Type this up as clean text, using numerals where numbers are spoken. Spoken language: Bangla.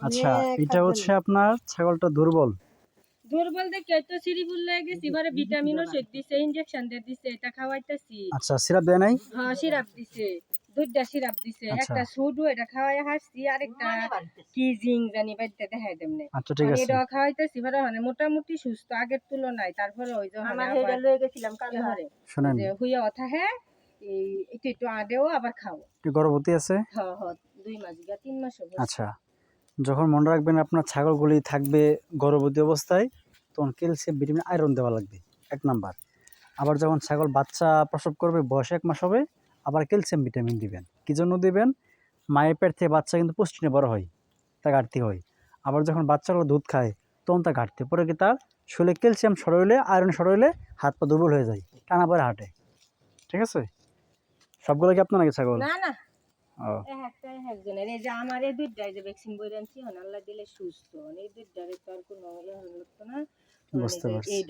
আচ্ছা, এটা হচ্ছে আপনার ছাগলটা দুর্বল দেখে তো সিরিপুল লাগে গেছি, এবারে ভিটামিন ওষুধ দিছে, ইনজেকশন দিয়ে দিছে, এটা খাওয়াইতেছি। আচ্ছা, সিরাপ দেয় নাই? হ্যাঁ, সিরাপ দিছে, দুইটা সিরাপ দিছে, আচ্ছা একটা সুডু এটা খাওয়াই হাসছি, আরেকটা কি জিং জানি বাইতে দেখাই দেমনে। আচ্ছা, ঠিক আছে। এটা খাওয়াইতেছি, এবারে মানে মোটামুটি সুস্থ আগের তুলনায়। তারপরে ওই যে আমার হেডা লয়ে গেছিলাম কাল শুনেন, যে হুইয়া কথা হ্যাঁ এই একটু একটু আদেও আবার খাও। কি গর্ভবতী আছে? হ্যাঁ হ্যাঁ, 2 মাস গিয়া 3 মাস হবে। আচ্ছা, যখন মনে রাখবেন আপনার ছাগলগুলি থাকবে গর্ভবতী অবস্থায়, তখন ক্যালসিয়াম ভিটামিন আয়রন দেওয়া লাগবে 1 নাম্বার। আবার যখন ছাগল বাচ্চা প্রসব করবে, বয়স 1 মাস হবে, আবার ক্যালসিয়াম ভিটামিন দিবেন। কী জন্য দিবেন? মায়ের পেট থেকে বাচ্চা কিন্তু পুষ্টি নিয়ে বড় হয়, তা ঘাটতি হয়। আবার যখন বাচ্চাগুলো দুধ খায়, তখন তা ঘাটতি পরে কি তার শরীরে ক্যালসিয়াম সরইলে, আয়রন সরইলে হাত পা দুর্বল হয়ে যায়, টানা পরে হাঁটে। ঠিক আছে? সবগুলো কি আপনার নাকি ছাগল? না না, ও, একটা একজনের। এই যে আমার এই দুইটাই যে ভ্যাকসিন বই আনছি, আল্লাহ দিলে সুস্থ। এই দুইটারে তো আর কোনো ইয়ে হলো না। বুঝতে পারছি। এইটা